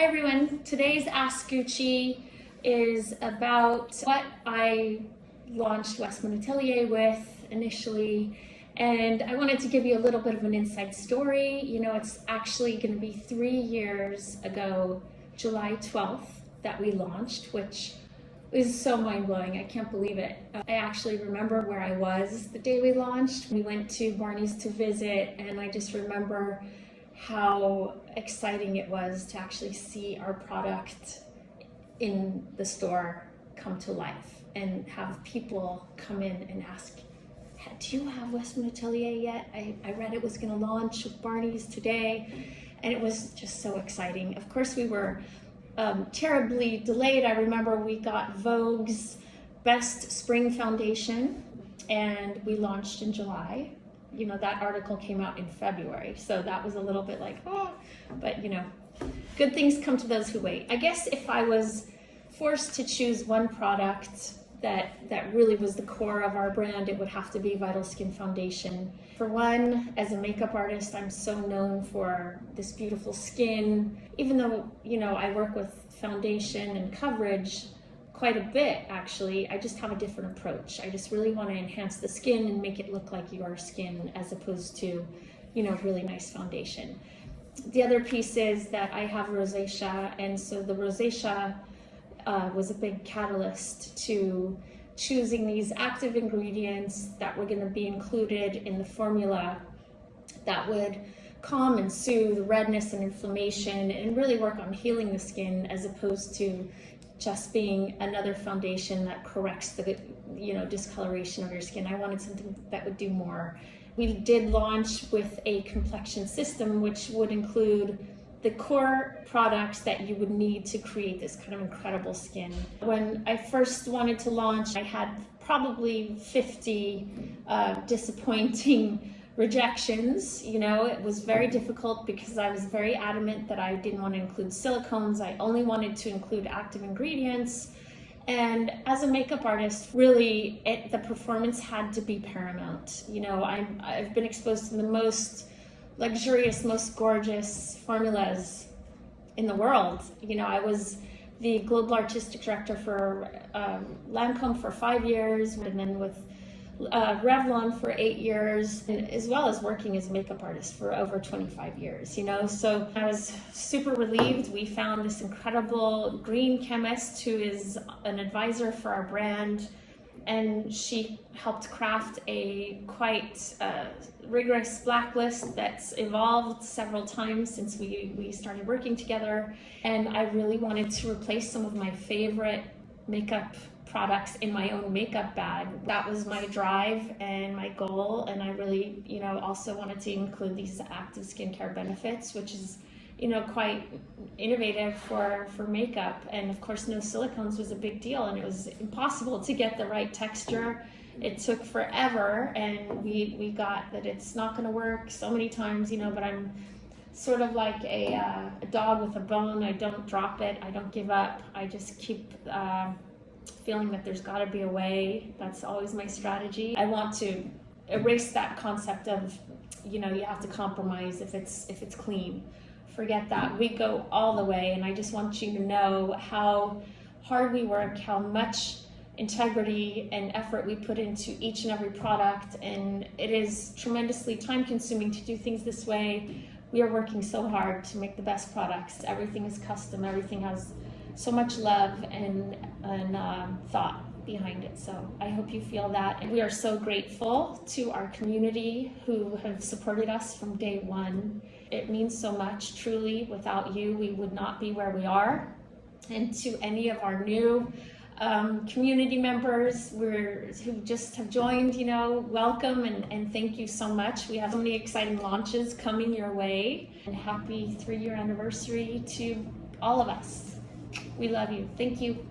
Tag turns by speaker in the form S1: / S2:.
S1: Hi everyone, today's Ask Gucci is about what I launched Westman Atelier with initially, and I wanted to give you a little bit of an inside story. You know, it's actually going to be 3 years ago, July 12th, that we launched, which is so mind-blowing. I can't believe it. I actually remember where I was the day we launched. We went to Barney's to visit, and I just remember how exciting it was to actually see our product in the store come to life and have people come in and ask, do you have Westman Atelier yet? I read it was going to launch with Barney's today, and it was just so exciting. Of course, we were terribly delayed. I remember we got Vogue's Best Spring Foundation, and we launched in July. You know, that article came out in February, so that was a little bit like, oh, but you know, good things come to those who wait. I guess if I was forced to choose one product that really was the core of our brand, it would have to be Vital Skin Foundation. For one, as a makeup artist, I'm so known for this beautiful skin. Even though, you know, I work with foundation and coverage quite a bit, actually, I just have a different approach. I just really want to enhance the skin and make it look like your skin as opposed to, you know, really nice foundation. The other piece is that I have rosacea, and so the rosacea was a big catalyst to choosing these active ingredients that were going to be included in the formula that would calm and soothe redness and inflammation and really work on healing the skin, as opposed to just being another foundation that corrects the, you know, discoloration of your skin. I wanted something that would do more. We did launch with a complexion system, which would include the core products that you would need to create this kind of incredible skin. When I first wanted to launch, I had probably 50 disappointing rejections. You know, it was very difficult because I was very adamant that I didn't want to include silicones. I only wanted to include active ingredients. And as a makeup artist, really, the performance had to be paramount. You know, I've been exposed to the most luxurious, most gorgeous formulas in the world. You know, I was the global artistic director for Lancome for 5 years, and then with Revlon for 8 years, and as well as working as a makeup artist for over 25 years, you know. So I was super relieved. We found this incredible green chemist who is an advisor for our brand, and she helped craft a quite rigorous blacklist that's evolved several times since we started working together. And I really wanted to replace some of my favorite makeup products in my own makeup bag. That was my drive and my goal, and I really, you know, also wanted to include these active skincare benefits, which is, you know, quite innovative for makeup. And of course, no silicones was a big deal, and it was impossible to get the right texture. It took forever, and we got that it's not going to work so many times, you know, but I'm sort of like a dog with a bone. I don't drop it. I don't give up. I just keep feeling that there's got to be a way. That's always my strategy. I want to erase that concept of, you know, you have to compromise if it's clean. Forget that. We go all the way, and I just want you to know how hard we work, how much integrity and effort we put into each and every product, and it is tremendously time consuming to do things this way. We are working so hard to make the best products. Everything is custom. Everything has so much love and thought behind it. So I hope you feel that. And we are so grateful to our community who have supported us from day one. It means so much, truly. Without you, we would not be where we are. And to any of our new community members who just have joined, you know, welcome and thank you so much. We have so many exciting launches coming your way. And happy 3-year anniversary to all of us. We love you. Thank you.